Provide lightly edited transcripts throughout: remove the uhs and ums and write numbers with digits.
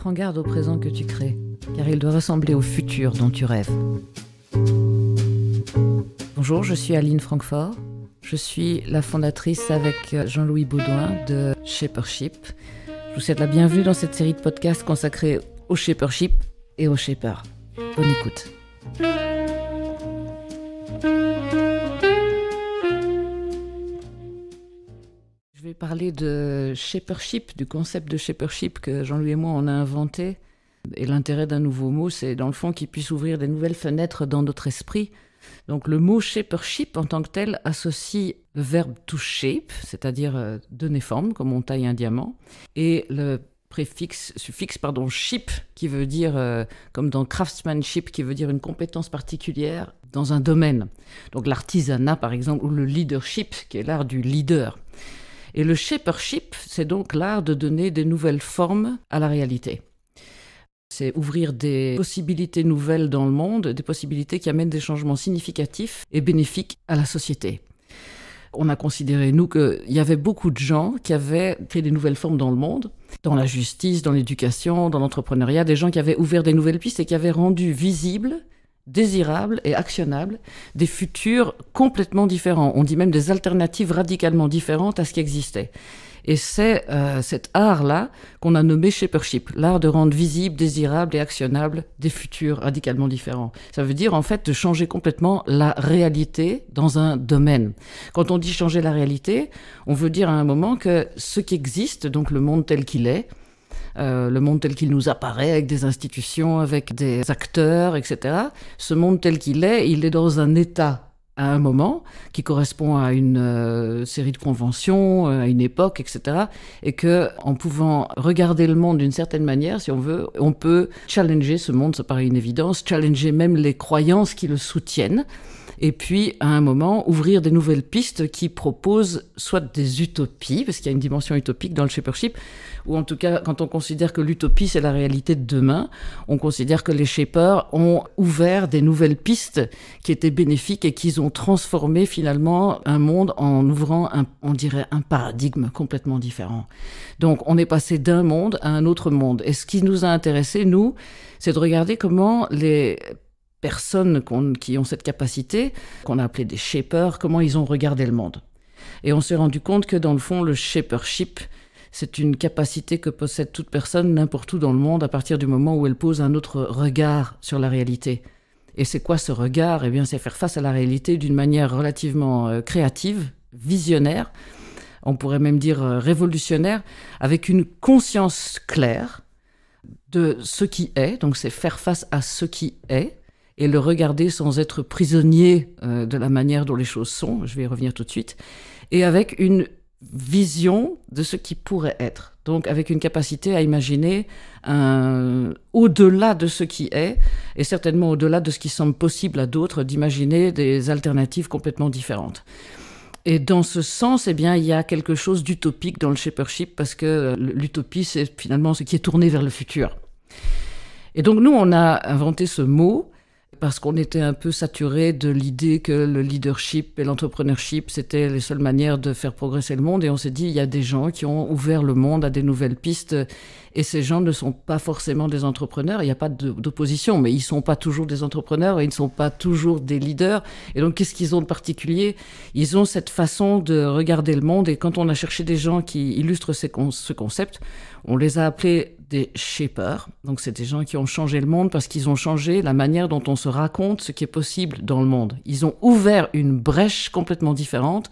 Prends garde au présent que tu crées, car il doit ressembler au futur dont tu rêves. Bonjour, je suis Aline Francfort. Je suis la fondatrice avec Jean-Louis Baudouin de Shapership. Je vous souhaite la bienvenue dans cette série de podcasts consacrée au Shapership et aux shapers. Bonne écoute. Je vais parler de Shapership, du concept de Shapership que Jean-Louis et moi on a inventé. Et l'intérêt d'un nouveau mot, c'est dans le fond qu'il puisse ouvrir des nouvelles fenêtres dans notre esprit. Donc le mot Shapership en tant que tel associe le verbe to shape, c'est-à-dire donner forme, comme on taille un diamant, et le suffixe ship, qui veut dire, comme dans craftsmanship, qui veut dire une compétence particulière dans un domaine. Donc l'artisanat, par exemple, ou le leadership, qui est l'art du leader. Et le Shapership, c'est donc l'art de donner des nouvelles formes à la réalité. C'est ouvrir des possibilités nouvelles dans le monde, des possibilités qui amènent des changements significatifs et bénéfiques à la société. On a considéré, nous, qu'il y avait beaucoup de gens qui avaient créé des nouvelles formes dans le monde, dans la justice, dans l'éducation, dans l'entrepreneuriat, des gens qui avaient ouvert des nouvelles pistes et qui avaient rendu visibles, désirables et actionnables des futurs complètement différents. On dit même des alternatives radicalement différentes à ce qui existait. Et c'est cet art-là qu'on a nommé Shapership, l'art de rendre visible, désirable et actionnable des futurs radicalement différents. Ça veut dire en fait de changer complètement la réalité dans un domaine. Quand on dit changer la réalité, on veut dire à un moment que ce qui existe, donc le monde tel qu'il est, le monde tel qu'il nous apparaît, avec des institutions, avec des acteurs, etc. Ce monde tel qu'il est, il est dans un état à un moment, qui correspond à une série de conventions, à une époque, etc. Et que, en pouvant regarder le monde d'une certaine manière, si on veut, on peut challenger ce monde, ça paraît une évidence, challenger même les croyances qui le soutiennent, et puis, à un moment, ouvrir des nouvelles pistes qui proposent soit des utopies, parce qu'il y a une dimension utopique dans le Shapership, ou en tout cas, quand on considère que l'utopie, c'est la réalité de demain, on considère que les shapers ont ouvert des nouvelles pistes qui étaient bénéfiques et qu'ils ont transformé finalement un monde en ouvrant, on dirait, un paradigme complètement différent. Donc, on est passé d'un monde à un autre monde. Et ce qui nous a intéressés, nous, c'est de regarder comment les personnes qui ont cette capacité, qu'on a appelé des shapers, comment ils ont regardé le monde. Et on s'est rendu compte que dans le fond, le Shapership, c'est une capacité que possède toute personne n'importe où dans le monde à partir du moment où elle pose un autre regard sur la réalité. Et c'est quoi ce regard ? Eh bien, c'est faire face à la réalité d'une manière relativement créative, visionnaire, on pourrait même dire révolutionnaire, avec une conscience claire de ce qui est, donc c'est faire face à ce qui est, et le regarder sans être prisonnier de la manière dont les choses sont, je vais y revenir tout de suite, et avec une vision de ce qui pourrait être. Donc avec une capacité à imaginer au-delà de ce qui est, et certainement au-delà de ce qui semble possible à d'autres, d'imaginer des alternatives complètement différentes. Et dans ce sens, eh bien, il y a quelque chose d'utopique dans le Shapership, parce que l'utopie, c'est finalement ce qui est tourné vers le futur. Et donc nous, on a inventé ce mot, parce qu'on était un peu saturé de l'idée que le leadership et l'entrepreneurship, c'était les seules manières de faire progresser le monde. Et on s'est dit, il y a des gens qui ont ouvert le monde à des nouvelles pistes. Et ces gens ne sont pas forcément des entrepreneurs. Il n'y a pas d'opposition, mais ils ne sont pas toujours des entrepreneurs et ils ne sont pas toujours des leaders. Et donc, qu'est-ce qu'ils ont de particulier ? Ils ont cette façon de regarder le monde. Et quand on a cherché des gens qui illustrent ce concept, on les a appelés des shapers. Donc, c'est des gens qui ont changé le monde parce qu'ils ont changé la manière dont on se raconte ce qui est possible dans le monde. Ils ont ouvert une brèche complètement différente.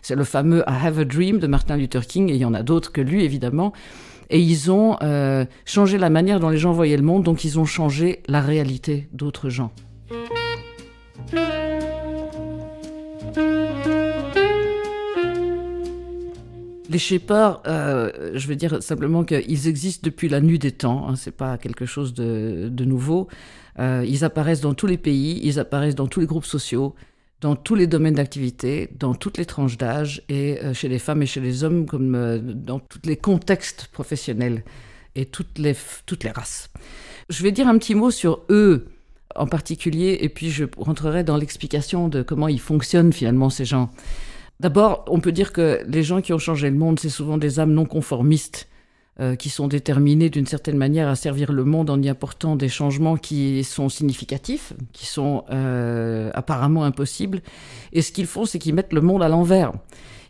C'est le fameux I Have a Dream de Martin Luther King, et il y en a d'autres que lui, évidemment. Et ils ont changé la manière dont les gens voyaient le monde, donc ils ont changé la réalité d'autres gens. Les shapers, je veux dire simplement qu'ils existent depuis la nuit des temps, hein, c'est pas quelque chose de nouveau. Ils apparaissent dans tous les pays, ils apparaissent dans tous les groupes sociaux, dans tous les domaines d'activité, dans toutes les tranches d'âge, et chez les femmes et chez les hommes, comme dans tous les contextes professionnels et toutes les races. Je vais dire un petit mot sur eux en particulier, et puis je rentrerai dans l'explication de comment ils fonctionnent finalement, ces gens. D'abord, on peut dire que les gens qui ont changé le monde, c'est souvent des âmes non conformistes. qui sont déterminés d'une certaine manière à servir le monde en y apportant des changements qui sont significatifs, qui sont apparemment impossibles. Et ce qu'ils font, c'est qu'ils mettent le monde à l'envers.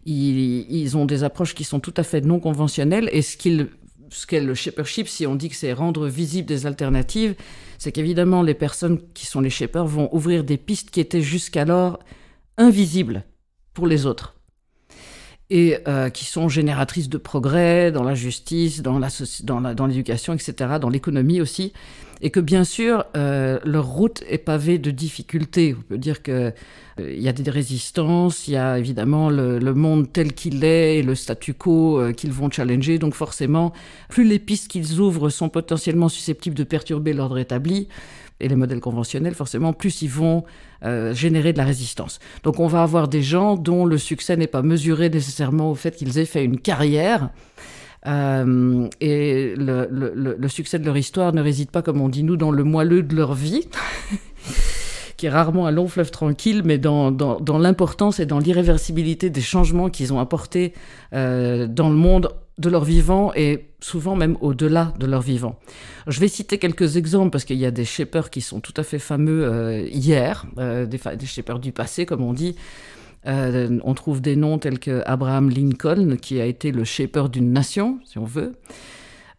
Ils ont des approches qui sont tout à fait non conventionnelles. Et ce qu'est le shapership, si on dit que c'est rendre visibles des alternatives, c'est qu'évidemment, les personnes qui sont les shapers vont ouvrir des pistes qui étaient jusqu'alors invisibles pour les autres. Et qui sont génératrices de progrès dans la justice, dans l'éducation, etc., dans l'économie aussi, et que bien sûr, leur route est pavée de difficultés. On peut dire qu'il y a des résistances, il y a évidemment le monde tel qu'il est et le statu quo qu'ils vont challenger, donc forcément, plus les pistes qu'ils ouvrent sont potentiellement susceptibles de perturber l'ordre établi, et les modèles conventionnels, forcément, plus ils vont générer de la résistance. Donc on va avoir des gens dont le succès n'est pas mesuré nécessairement au fait qu'ils aient fait une carrière, et le succès de leur histoire ne réside pas, comme on dit nous, dans le moelleux de leur vie, qui est rarement un long fleuve tranquille, mais dans l'importance et dans l'irréversibilité des changements qu'ils ont apportés dans le monde de leur vivant et souvent même au-delà de leur vivant. Je vais citer quelques exemples parce qu'il y a des shapers qui sont tout à fait fameux hier, des shapers du passé comme on dit. On trouve des noms tels que Abraham Lincoln qui a été le shaper d'une nation, si on veut.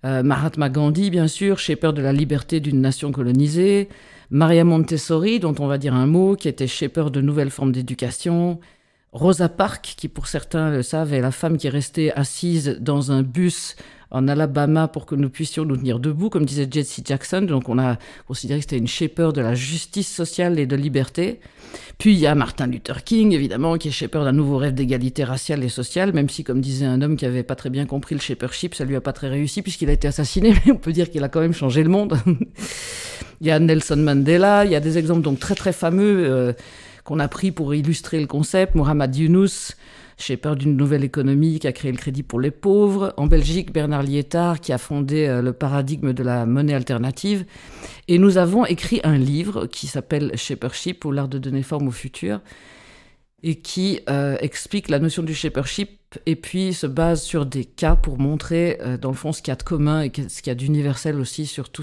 Mahatma Gandhi, bien sûr, shaper de la liberté d'une nation colonisée. Maria Montessori, dont on va dire un mot, qui était shaper de nouvelles formes d'éducation. Rosa Parks, qui pour certains le savent, est la femme qui est restée assise dans un bus en Alabama pour que nous puissions nous tenir debout, comme disait Jesse Jackson. Donc on a considéré que c'était une shaper de la justice sociale et de liberté. Puis il y a Martin Luther King, évidemment, qui est shaper d'un nouveau rêve d'égalité raciale et sociale, même si, comme disait un homme qui n'avait pas très bien compris le shapership, ça lui a pas très réussi puisqu'il a été assassiné, mais on peut dire qu'il a quand même changé le monde. Il y a Nelson Mandela, il y a des exemples donc très très fameux qu'on a pris pour illustrer le concept. Muhammad Yunus, shaper d'une nouvelle économie qui a créé le crédit pour les pauvres. En Belgique, Bernard Liétard qui a fondé le paradigme de la monnaie alternative. Et nous avons écrit un livre qui s'appelle Shapership ou l'art de donner forme au futur et qui explique la notion du shapership et puis se base sur des cas pour montrer dans le fond ce qu'il y a de commun et ce qu'il y a d'universel aussi chez tous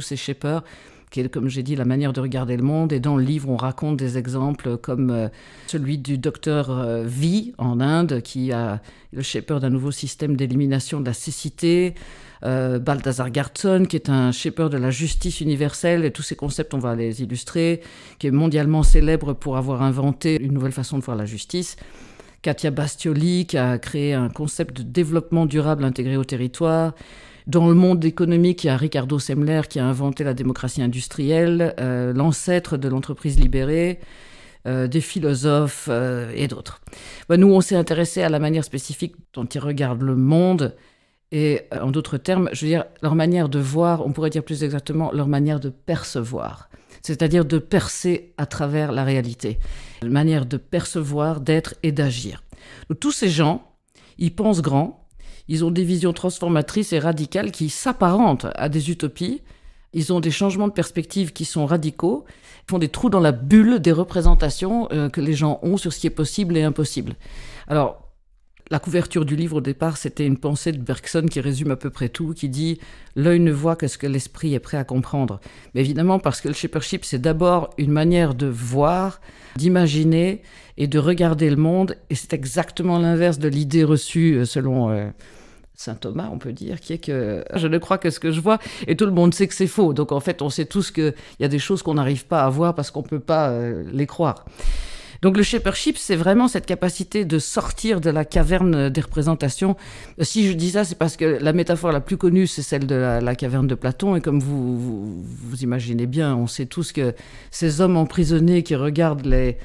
ces shapers, qui est, comme j'ai dit, la manière de regarder le monde. Et dans le livre, on raconte des exemples comme celui du docteur V en Inde, qui est le shaper d'un nouveau système d'élimination de la cécité. Balthazar Garrison, qui est un shaper de la justice universelle, et tous ces concepts, on va les illustrer, qui est mondialement célèbre pour avoir inventé une nouvelle façon de voir la justice. Katia Bastioli, qui a créé un concept de développement durable intégré au territoire. Dans le monde économique, il y a Ricardo Semler qui a inventé la démocratie industrielle, l'ancêtre de l'entreprise libérée, des philosophes et d'autres. Nous, on s'est intéressé à la manière spécifique dont ils regardent le monde et, en d'autres termes, je veux dire, leur manière de voir, on pourrait dire plus exactement leur manière de percevoir, c'est-à-dire de percer à travers la réalité, une manière de percevoir, d'être et d'agir. Donc, tous ces gens, ils pensent grand. Ils ont des visions transformatrices et radicales qui s'apparentent à des utopies. Ils ont des changements de perspective qui sont radicaux. Ils font des trous dans la bulle des représentations que les gens ont sur ce qui est possible et impossible. Alors, la couverture du livre au départ, c'était une pensée de Bergson qui résume à peu près tout, qui dit « L'œil ne voit que ce que l'esprit est prêt à comprendre ». Mais évidemment, parce que le shapership, c'est d'abord une manière de voir, d'imaginer et de regarder le monde. Et c'est exactement l'inverse de l'idée reçue selon Saint Thomas, on peut dire, qui est que je ne crois que ce que je vois, et tout le monde sait que c'est faux. Donc en fait, on sait tous qu'il y a des choses qu'on n'arrive pas à voir parce qu'on ne peut pas les croire. Donc le shapership, c'est vraiment cette capacité de sortir de la caverne des représentations. Si je dis ça, c'est parce que la métaphore la plus connue, c'est celle de la caverne de Platon. Et comme vous imaginez bien, on sait tous que ces hommes emprisonnés qui regardent les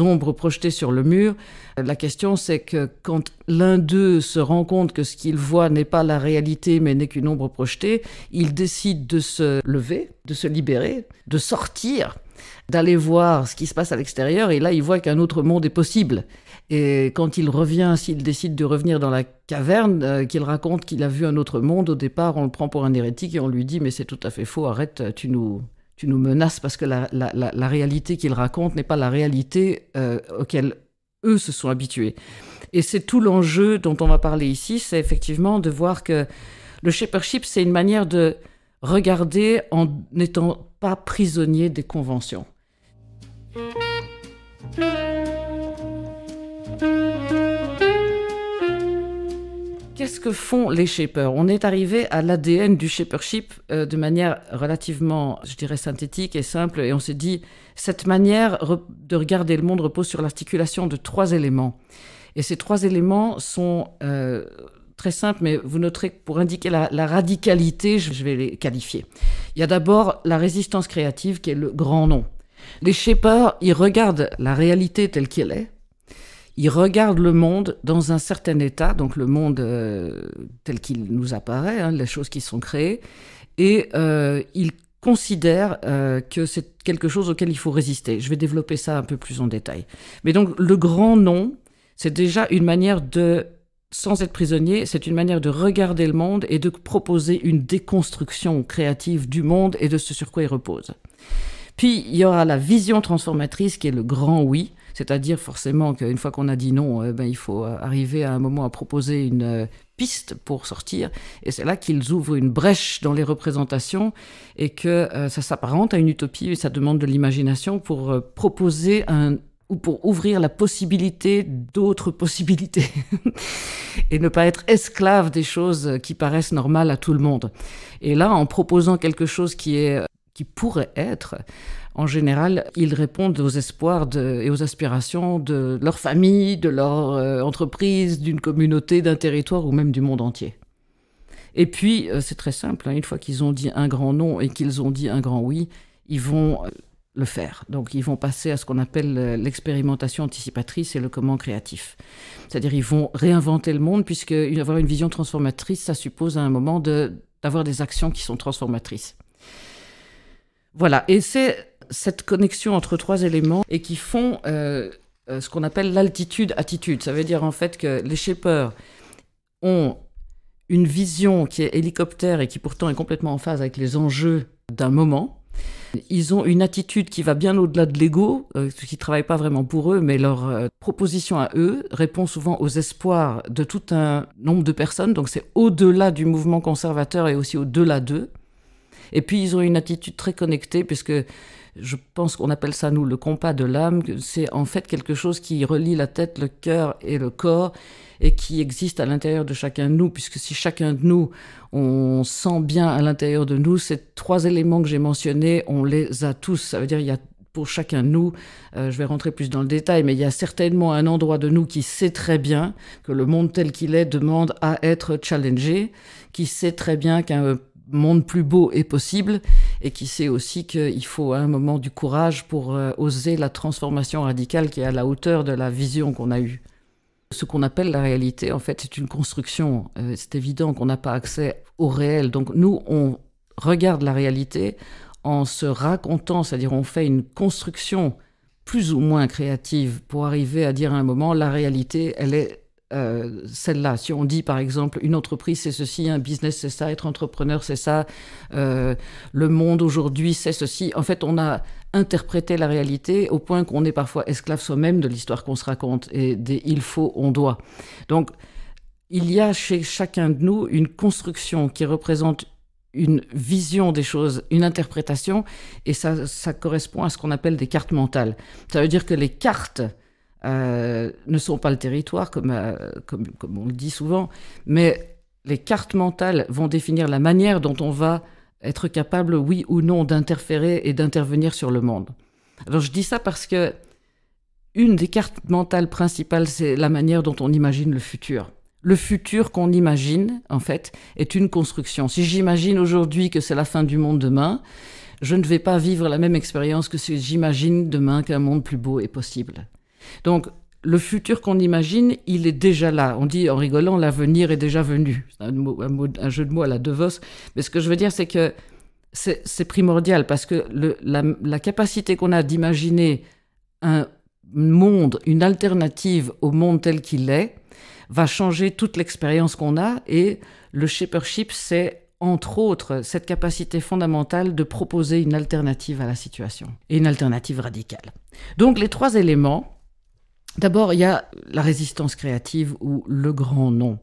ombres projetées sur le mur, la question c'est que quand l'un d'eux se rend compte que ce qu'il voit n'est pas la réalité, mais n'est qu'une ombre projetée, il décide de se lever, de se libérer, de sortir, d'aller voir ce qui se passe à l'extérieur, et là il voit qu'un autre monde est possible. Et quand il revient, s'il décide de revenir dans la caverne, qu'il raconte qu'il a vu un autre monde, au départ on le prend pour un hérétique et on lui dit « mais c'est tout à fait faux, arrête, tu nous menaces » parce que la réalité qu'il raconte n'est pas la réalité auquel eux se sont habitués. Et c'est tout l'enjeu dont on va parler ici, c'est effectivement de voir que le shapership, c'est une manière de regarder en n'étant pas prisonnier des conventions. Qu'est-ce que font les shapers? On est arrivé à l'ADN du shapership de manière relativement, je dirais, synthétique et simple, et on s'est dit, cette manière de regarder le monde repose sur l'articulation de 3 éléments. Et ces 3 éléments sont très simples, mais vous noterez que pour indiquer la radicalité, je vais les qualifier. Il y a d'abord la résistance créative, qui est le grand nom. Les shapers, ils regardent la réalité telle qu'elle est, ils regardent le monde dans un certain état, donc le monde tel qu'il nous apparaît, hein, les choses qui sont créées, et ils considèrent que c'est quelque chose auquel il faut résister. Je vais développer ça un peu plus en détail. Mais donc, le grand non, c'est déjà une manière de, sans être prisonnier, c'est une manière de regarder le monde et de proposer une déconstruction créative du monde et de ce sur quoi il repose. Puis, il y aura la vision transformatrice qui est le grand oui, c'est-à-dire forcément qu'une fois qu'on a dit non, il faut arriver à un moment à proposer une piste pour sortir. Et c'est là qu'ils ouvrent une brèche dans les représentations et que ça s'apparente à une utopie et ça demande de l'imagination pour proposer ou pour ouvrir la possibilité d'autres possibilités et ne pas être esclave des choses qui paraissent normales à tout le monde. Et là, en proposant quelque chose qui pourrait être, en général, ils répondent aux espoirs et aux aspirations de leur famille, de leur entreprise, d'une communauté, d'un territoire ou même du monde entier. Et puis, c'est très simple, hein, une fois qu'ils ont dit un grand non et qu'ils ont dit un grand oui, ils vont le faire. Donc, ils vont passer à ce qu'on appelle l'expérimentation anticipatrice et le comment créatif. C'est-à-dire, ils vont réinventer le monde, puisque avoir une vision transformatrice, ça suppose à un moment d'avoir des actions qui sont transformatrices. Voilà, et c'est cette connexion entre 3 éléments et qui font ce qu'on appelle l'altitude-attitude. Ça veut dire en fait que les shapers ont une vision qui est hélicoptère et qui pourtant est complètement en phase avec les enjeux d'un moment. Ils ont une attitude qui va bien au-delà de l'ego, qui ne travaille pas vraiment pour eux, mais leur proposition à eux répond souvent aux espoirs de tout un nombre de personnes. Donc c'est au-delà du mouvement conservateur et aussi au-delà d'eux. Et puis, ils ont une attitude très connectée, puisque je pense qu'on appelle ça, nous, le compas de l'âme. C'est en fait quelque chose qui relie la tête, le cœur et le corps, et qui existe à l'intérieur de chacun de nous, puisque si chacun de nous, on sent bien à l'intérieur de nous, ces 3 éléments que j'ai mentionnés, on les a tous. Ça veut dire, il y a pour chacun de nous, je vais rentrer plus dans le détail, mais il y a certainement un endroit de nous qui sait très bien que le monde tel qu'il est demande à être challengé, qui sait très bien qu'un monde plus beau est possible et qui sait aussi qu'il faut à un moment du courage pour oser la transformation radicale qui est à la hauteur de la vision qu'on a eue. Ce qu'on appelle la réalité, en fait, c'est une construction. C'est évident qu'on n'a pas accès au réel. Donc nous, on regarde la réalité en se racontant, c'est-à-dire on fait une construction plus ou moins créative pour arriver à dire à un moment, la réalité, elle est celle-là. Si on dit par exemple une entreprise c'est ceci, un business c'est ça, être entrepreneur c'est ça, le monde aujourd'hui c'est ceci, en fait on a interprété la réalité au point qu'on est parfois esclave soi-même de l'histoire qu'on se raconte et des il faut, on doit. Donc il y a chez chacun de nous une construction qui représente une vision des choses, une interprétation, et ça correspond à ce qu'on appelle des cartes mentales. Ça veut dire que les cartes ne sont pas le territoire, comme on le dit souvent, mais les cartes mentales vont définir la manière dont on va être capable, oui ou non, d'interférer et d'intervenir sur le monde. Alors je dis ça parce que une des cartes mentales principales, c'est la manière dont on imagine le futur. Le futur qu'on imagine, en fait, est une construction. Si j'imagine aujourd'hui que c'est la fin du monde demain, je ne vais pas vivre la même expérience que si j'imagine demain qu'un monde plus beau est possible. Donc, le futur qu'on imagine, il est déjà là. On dit en rigolant, l'avenir est déjà venu. C'est un jeu de mots à la De Vos. Mais ce que je veux dire, c'est que c'est primordial parce que la capacité qu'on a d'imaginer un monde, une alternative au monde tel qu'il est, va changer toute l'expérience qu'on a. Et le shapership, c'est entre autres cette capacité fondamentale de proposer une alternative à la situation. Et une alternative radicale. Donc, les 3 éléments, D'abord, il y a la résistance créative ou le grand non.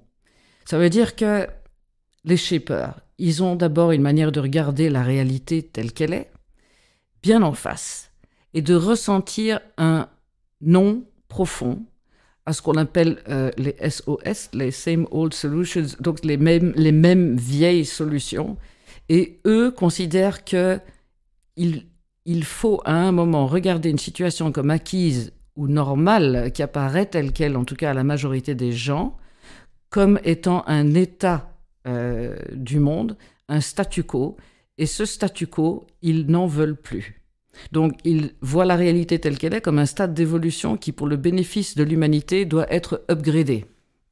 Ça veut dire que les shapers, ils ont d'abord une manière de regarder la réalité telle qu'elle est, bien en face, et de ressentir un non profond à ce qu'on appelle les SOS, les Same Old Solutions, donc les mêmes vieilles solutions. Et eux considèrent qu'il faut à un moment regarder une situation comme acquise ou normale, qui apparaît telle qu'elle, en tout cas à la majorité des gens, comme étant un état du monde, un statu quo. Et ce statu quo, ils n'en veulent plus. Donc, ils voient la réalité telle qu'elle est comme un stade d'évolution qui, pour le bénéfice de l'humanité, doit être upgradé.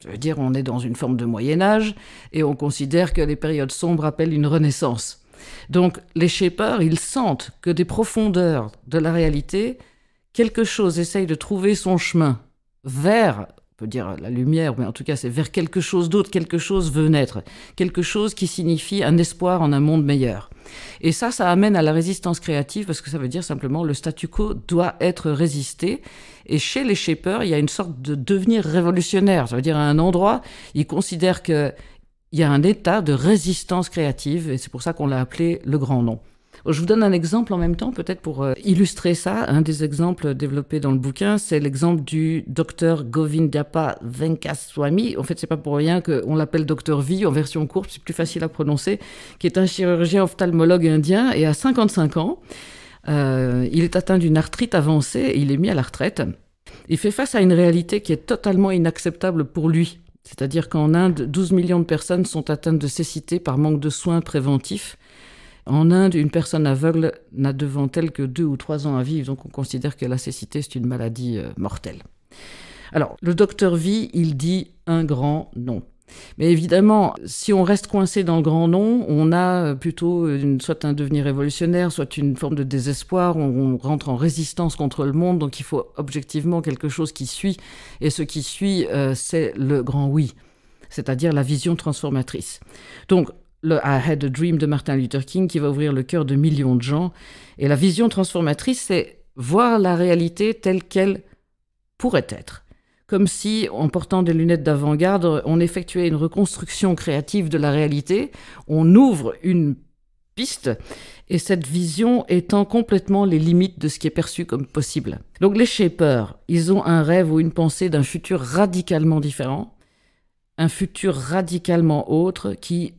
Ça veut dire on est dans une forme de Moyen-Âge et on considère que les périodes sombres appellent une renaissance. Donc, les shapers, ils sentent que des profondeurs de la réalité, quelque chose essaye de trouver son chemin vers, on peut dire la lumière, mais en tout cas c'est vers quelque chose d'autre, quelque chose veut naître, quelque chose qui signifie un espoir en un monde meilleur. Et ça amène à la résistance créative parce que ça veut dire simplement le statu quo doit être résisté. Et chez les shapers, il y a une sorte de devenir révolutionnaire. Ça veut dire à un endroit, ils considèrent qu'il y a un état de résistance créative et c'est pour ça qu'on l'a appelé le grand non. Je vous donne un exemple en même temps, peut-être pour illustrer ça. Un des exemples développés dans le bouquin, c'est l'exemple du docteur Govindappa Venkaswamy. En fait, c'est pas pour rien qu'on l'appelle docteur V en version courte, c'est plus facile à prononcer, qui est un chirurgien ophtalmologue indien et à 55 ans, il est atteint d'une arthrite avancée et il est mis à la retraite. Il fait face à une réalité qui est totalement inacceptable pour lui. C'est-à-dire qu'en Inde, 12 millions de personnes sont atteintes de cécité par manque de soins préventifs. En Inde, une personne aveugle n'a devant elle que 2 ou 3 ans à vivre, donc on considère que la cécité, c'est une maladie mortelle. Alors, le docteur V, il dit un grand non. Mais évidemment, si on reste coincé dans le grand non, on a plutôt soit un devenir révolutionnaire, soit une forme de désespoir, on rentre en résistance contre le monde, donc il faut objectivement quelque chose qui suit, et ce qui suit, c'est le grand oui, c'est-à-dire la vision transformatrice. Donc, le I Had a Dream de Martin Luther King qui va ouvrir le cœur de millions de gens. Et la vision transformatrice, c'est voir la réalité telle qu'elle pourrait être. Comme si, en portant des lunettes d'avant-garde, on effectuait une reconstruction créative de la réalité, on ouvre une piste, et cette vision étend complètement les limites de ce qui est perçu comme possible. Donc les shapers, ils ont un rêve ou une pensée d'un futur radicalement différent, un futur radicalement autre qui,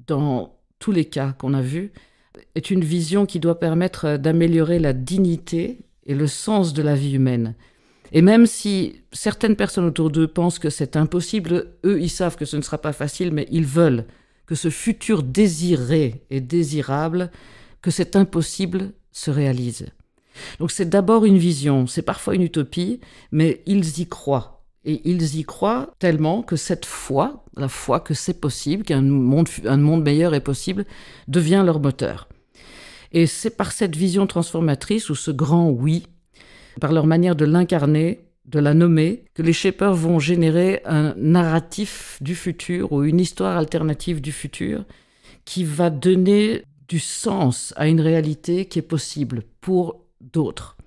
dans tous les cas qu'on a vus, est une vision qui doit permettre d'améliorer la dignité et le sens de la vie humaine. Et même si certaines personnes autour d'eux pensent que c'est impossible, eux, ils savent que ce ne sera pas facile, mais ils veulent que ce futur désiré et désirable, que cet impossible se réalise. Donc c'est d'abord une vision, c'est parfois une utopie, mais ils y croient. Et ils y croient tellement que cette foi, la foi que c'est possible, qu'un monde meilleur est possible, devient leur moteur. Et c'est par cette vision transformatrice ou ce grand oui, par leur manière de l'incarner, de la nommer, que les shapers vont générer un narratif du futur ou une histoire alternative du futur qui va donner du sens à une réalité qui est possible pour d'autres.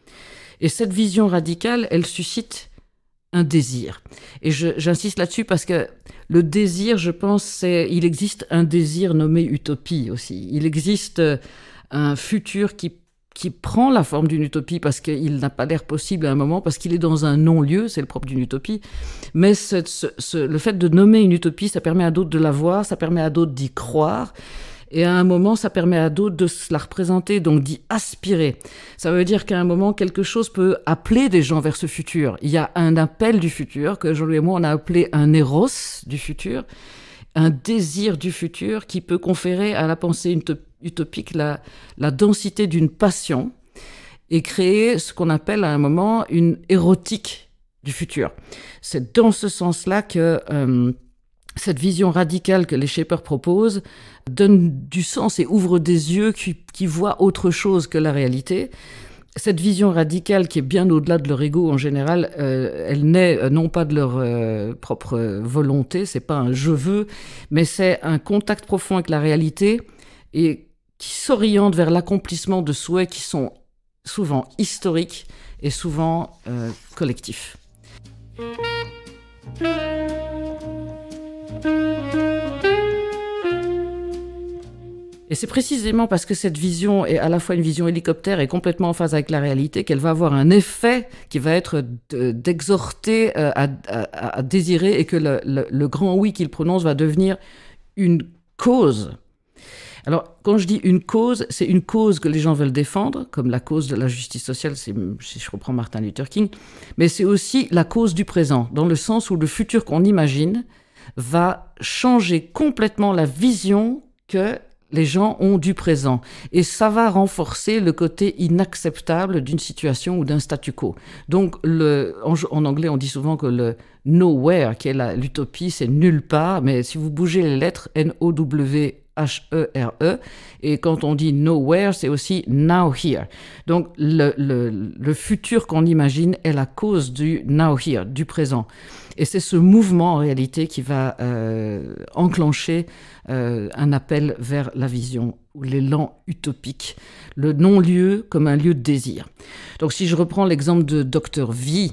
Et cette vision radicale, elle suscite un désir. Et j'insiste là-dessus parce que le désir, je pense, il existe un désir nommé utopie aussi. Il existe un futur qui prend la forme d'une utopie parce qu'il n'a pas l'air possible à un moment, parce qu'il est dans un non-lieu, c'est le propre d'une utopie. Mais le fait de nommer une utopie, ça permet à d'autres de la voir, ça permet à d'autres d'y croire. Et à un moment, ça permet à d'autres de se la représenter, donc d'y aspirer. Ça veut dire qu'à un moment, quelque chose peut appeler des gens vers ce futur. Il y a un appel du futur, que Jean-Louis et moi, on a appelé un éros du futur, un désir du futur qui peut conférer à la pensée utopique la densité d'une passion et créer ce qu'on appelle à un moment une érotique du futur. C'est dans ce sens-là que cette vision radicale que les shapers proposent donne du sens et ouvre des yeux qui voient autre chose que la réalité. Cette vision radicale qui est bien au-delà de leur ego en général, elle naît non pas de leur propre volonté, c'est pas un « je veux », mais c'est un contact profond avec la réalité et qui s'oriente vers l'accomplissement de souhaits qui sont souvent historiques et souvent collectifs. Et c'est précisément parce que cette vision est à la fois une vision hélicoptère et complètement en phase avec la réalité qu'elle va avoir un effet qui va être d'exhorter à désirer, et que le grand oui qu'il prononce va devenir une cause. Alors, quand je dis une cause, c'est une cause que les gens veulent défendre, comme la cause de la justice sociale, si je reprends Martin Luther King, mais c'est aussi la cause du présent, dans le sens où le futur qu'on imagine va changer complètement la vision que les gens ont du présent. Et ça va renforcer le côté inacceptable d'une situation ou d'un statu quo. Donc, en anglais, on dit souvent que le nowhere, qui est l'utopie, c'est nulle part, mais si vous bougez les lettres, N-O-W-H-E-R-E, et quand on dit nowhere, c'est aussi now here. Donc, le futur qu'on imagine est la cause du now here, du présent. Et c'est ce mouvement, en réalité, qui va enclencher un appel vers la vision, ou l'élan utopique, le non-lieu comme un lieu de désir. Donc, si je reprends l'exemple de Dr. V,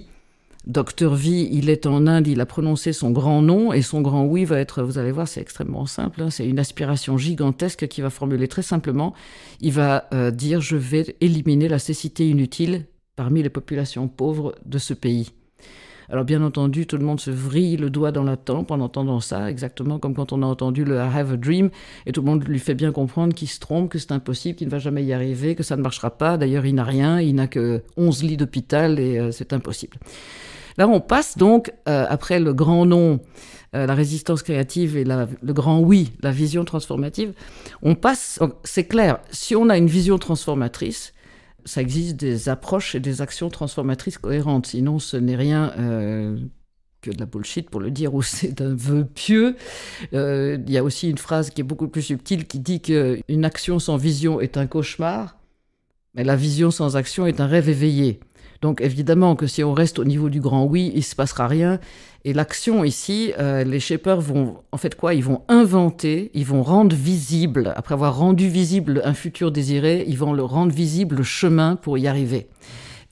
Dr. V, il est en Inde, il a prononcé son grand nom, et son grand oui va être, vous allez voir, c'est extrêmement simple, hein, c'est une aspiration gigantesque qu'il va formuler très simplement. Il va dire « Je vais éliminer la cécité inutile parmi les populations pauvres de ce pays ». Alors bien entendu, tout le monde se vrille le doigt dans la tempe en entendant ça, exactement comme quand on a entendu le « I have a dream », et tout le monde lui fait bien comprendre qu'il se trompe, que c'est impossible, qu'il ne va jamais y arriver, que ça ne marchera pas. D'ailleurs, il n'a rien, il n'a que 11 lits d'hôpital et c'est impossible. Là, on passe donc, après le grand non, la résistance créative et le grand oui, la vision transformative, on passe, c'est clair, si on a une vision transformatrice, ça existe des approches et des actions transformatrices cohérentes. Sinon, ce n'est rien que de la bullshit, pour le dire, ou c'est un vœu pieux. Il y a aussi une phrase qui est beaucoup plus subtile qui dit qu'une action sans vision est un cauchemar, mais la vision sans action est un rêve éveillé. Donc évidemment que si on reste au niveau du grand oui, il ne se passera rien. Et l'action ici, les shapers vont, en fait quoi, ils vont inventer, ils vont rendre visible, après avoir rendu visible un futur désiré, ils vont le rendre visible, le chemin pour y arriver.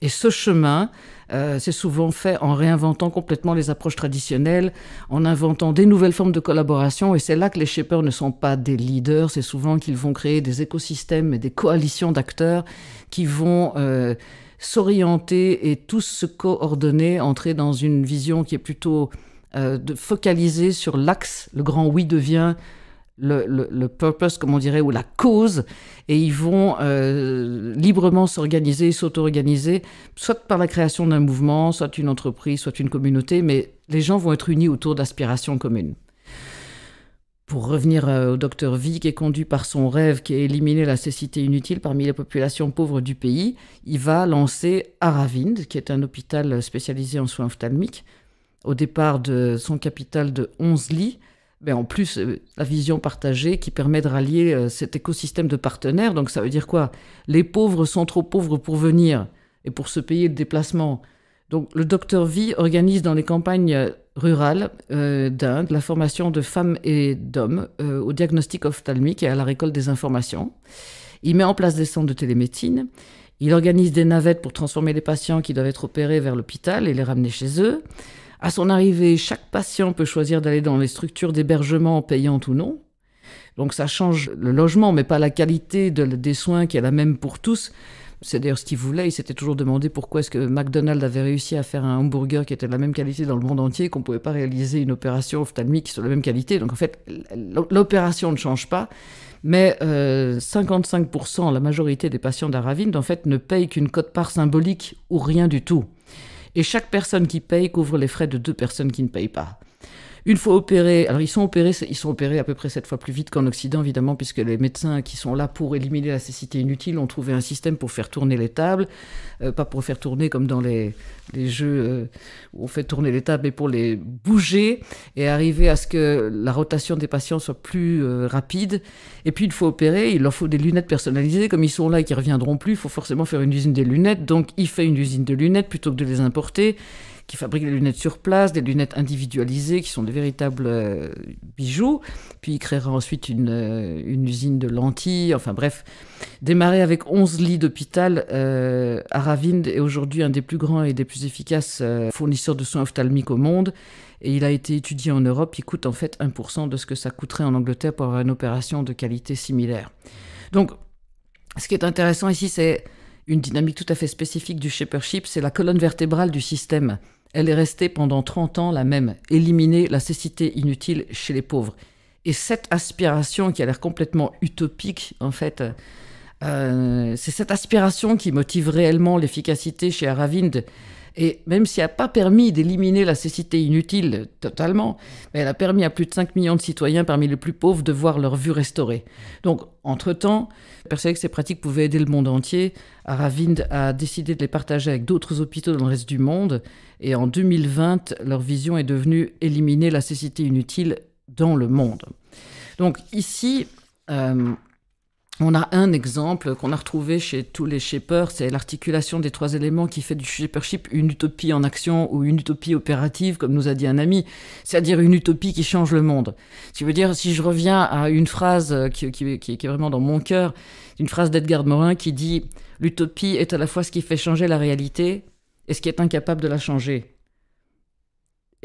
Et ce chemin, c'est souvent fait en réinventant complètement les approches traditionnelles, en inventant des nouvelles formes de collaboration, et c'est là que les shapers ne sont pas des leaders, c'est souvent qu'ils vont créer des écosystèmes et des coalitions d'acteurs qui vont s'orienter et tous se coordonner, entrer dans une vision qui est plutôt focalisée sur l'axe. Le grand oui devient le purpose, comme on dirait, ou la cause, et ils vont librement s'organiser, s'auto-organiser, soit par la création d'un mouvement, soit une entreprise, soit une communauté, mais les gens vont être unis autour d'aspirations communes. Pour revenir au Dr V, qui est conduit par son rêve, qui est éliminer la cécité inutile parmi les populations pauvres du pays, il va lancer Aravind, qui est un hôpital spécialisé en soins ophtalmiques, au départ de son capital de 11 lits, mais en plus la vision partagée qui permet de rallier cet écosystème de partenaires. Donc ça veut dire quoi? Les pauvres sont trop pauvres pour venir et pour se payer le déplacement. Donc le Dr V organise dans les campagnes rurales d'Inde la formation de femmes et d'hommes au diagnostic ophtalmique et à la récolte des informations. Il met en place des centres de télémédecine. Il organise des navettes pour transformer les patients qui doivent être opérés vers l'hôpital et les ramener chez eux. À son arrivée, chaque patient peut choisir d'aller dans les structures d'hébergement payantes ou non. Donc ça change le logement, mais pas la qualité des soins qui est la même pour tous. C'est d'ailleurs ce qu'il voulait. Il s'était toujours demandé pourquoi est-ce que McDonald's avait réussi à faire un hamburger qui était de la même qualité dans le monde entier, qu'on ne pouvait pas réaliser une opération ophtalmique sur la même qualité. Donc en fait, l'opération ne change pas, mais 55%, la majorité des patients d'Aravind, en fait, ne payent qu'une quote-part symbolique ou rien du tout. Et chaque personne qui paye couvre les frais de 2 personnes qui ne payent pas. Une fois opérés, alors ils sont opérés à peu près 7 fois plus vite qu'en Occident, évidemment, puisque les médecins qui sont là pour éliminer la cécité inutile ont trouvé un système pour faire tourner les tables, pas pour faire tourner comme dans les jeux où on fait tourner les tables, mais pour les bouger et arriver à ce que la rotation des patients soit plus rapide. Et puis une fois opérés, il leur faut des lunettes personnalisées, comme ils sont là et qu'ils ne reviendront plus, il faut forcément faire une usine des lunettes, donc il fait une usine de lunettes plutôt que de les importer, qui fabrique les lunettes sur place, des lunettes individualisées qui sont des véritables bijoux. Puis il créera ensuite une usine de lentilles, enfin bref. Démarré avec 11 lits d'hôpital, Aravind est aujourd'hui un des plus grands et des plus efficaces fournisseurs de soins ophtalmiques au monde. Et il a été étudié en Europe. Il coûte en fait 1% de ce que ça coûterait en Angleterre pour avoir une opération de qualité similaire. Donc, ce qui est intéressant ici, c'est une dynamique tout à fait spécifique du Shaper-Ship, c'est la colonne vertébrale du système. Elle est restée pendant 30 ans la même, éliminer la cécité inutile chez les pauvres. Et cette aspiration qui a l'air complètement utopique, en fait, c'est cette aspiration qui motive réellement l'efficacité chez Aravind. Et même si elle n'a pas permis d'éliminer la cécité inutile totalement, elle a permis à plus de 5 millions de citoyens parmi les plus pauvres de voir leur vue restaurée. Donc, entre-temps, persuadé que ces pratiques pouvaient aider le monde entier, Aravind a décidé de les partager avec d'autres hôpitaux dans le reste du monde. Et en 2020, leur vision est devenue éliminer la cécité inutile dans le monde. Donc ici, on a un exemple qu'on a retrouvé chez tous les shapers, c'est l'articulation des 3 éléments qui fait du Shaper-Ship une utopie en action ou une utopie opérative, comme nous a dit un ami, c'est-à-dire une utopie qui change le monde. Ce qui veut dire, si je reviens à une phrase qui est vraiment dans mon cœur, une phrase d'Edgar Morin qui dit « L'utopie est à la fois ce qui fait changer la réalité et ce qui est incapable de la changer.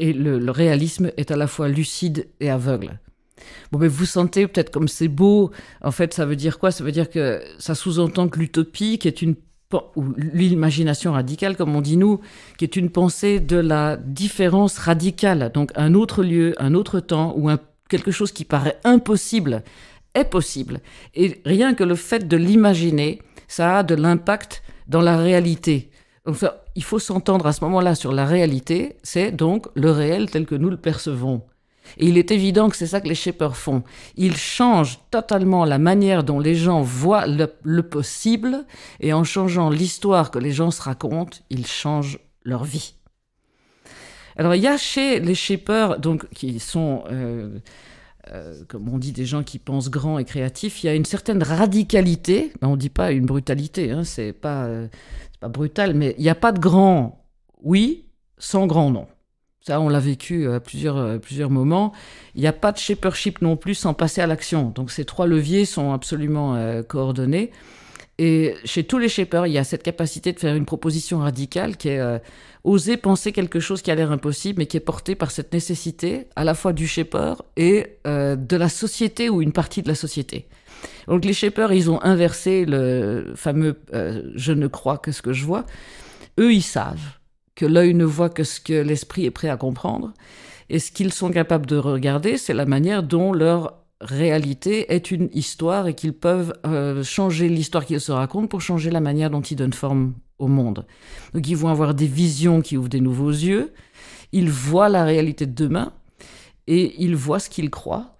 Et le réalisme est à la fois lucide et aveugle. » Bon, mais vous sentez peut-être comme c'est beau. En fait, ça veut dire quoi? Ça veut dire que ça sous-entend que l'utopie, qui est ou l'imagination radicale, comme on dit nous, qui est une pensée de la différence radicale, donc un autre lieu, un autre temps, ou quelque chose qui paraît impossible, est possible. Et rien que le fait de l'imaginer, ça a de l'impact dans la réalité. Enfin, il faut s'entendre à ce moment-là sur la réalité, c'est donc le réel tel que nous le percevons. Et il est évident que c'est ça que les shapers font. Ils changent totalement la manière dont les gens voient le possible, et en changeant l'histoire que les gens se racontent, ils changent leur vie. Alors il y a chez les shapers, donc, qui sont, comme on dit, des gens qui pensent grand et créatifs, il y a une certaine radicalité, on ne dit pas une brutalité, hein, c'est pas brutal, mais il n'y a pas de grand oui sans grand non. Ça, on l'a vécu à plusieurs moments. Il n'y a pas de Shaper-Ship non plus sans passer à l'action. Donc ces 3 leviers sont absolument coordonnés. Et chez tous les shapers, il y a cette capacité de faire une proposition radicale qui est oser penser quelque chose qui a l'air impossible, mais qui est porté par cette nécessité à la fois du shaper et de la société ou une partie de la société. Donc les shapers, ils ont inversé le fameux « je ne crois que ce que je vois ». Eux, ils savent que l'œil ne voit que ce que l'esprit est prêt à comprendre. Et ce qu'ils sont capables de regarder, c'est la manière dont leur réalité est une histoire et qu'ils peuvent changer l'histoire qu'ils se racontent pour changer la manière dont ils donnent forme au monde. Donc ils vont avoir des visions qui ouvrent des nouveaux yeux, ils voient la réalité de demain et ils voient ce qu'ils croient.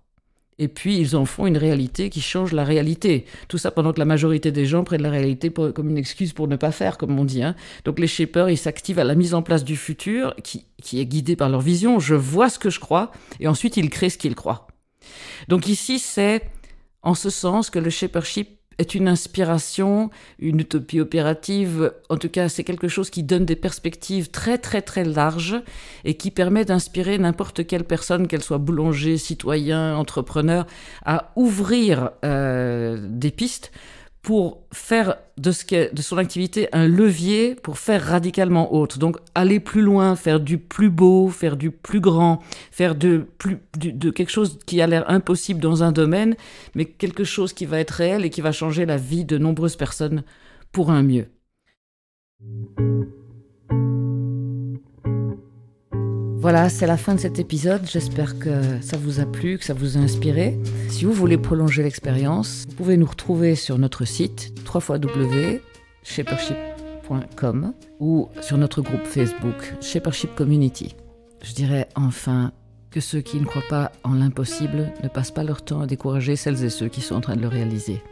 Et puis, ils en font une réalité qui change la réalité. Tout ça pendant que la majorité des gens prennent la réalité comme une excuse pour ne pas faire, comme on dit. Hein. Donc, les shapers, ils s'activent à la mise en place du futur, qui est guidé par leur vision. Je vois ce que je crois, et ensuite, ils créent ce qu'ils croient. Donc ici, c'est en ce sens que le Shaper-Ship est une inspiration, une utopie opérative. En tout cas, c'est quelque chose qui donne des perspectives très, très, très larges et qui permet d'inspirer n'importe quelle personne, qu'elle soit boulanger, citoyen, entrepreneur, à ouvrir des pistes pour faire de son activité un levier pour faire radicalement autre. Donc, aller plus loin, faire du plus beau, faire du plus grand, faire de quelque chose qui a l'air impossible dans un domaine, mais quelque chose qui va être réel et qui va changer la vie de nombreuses personnes pour un mieux. Voilà, c'est la fin de cet épisode. J'espère que ça vous a plu, que ça vous a inspiré. Si vous voulez prolonger l'expérience, vous pouvez nous retrouver sur notre site www.shapership.com ou sur notre groupe Facebook Shaper-Ship Community. Je dirais enfin que ceux qui ne croient pas en l'impossible ne passent pas leur temps à décourager celles et ceux qui sont en train de le réaliser.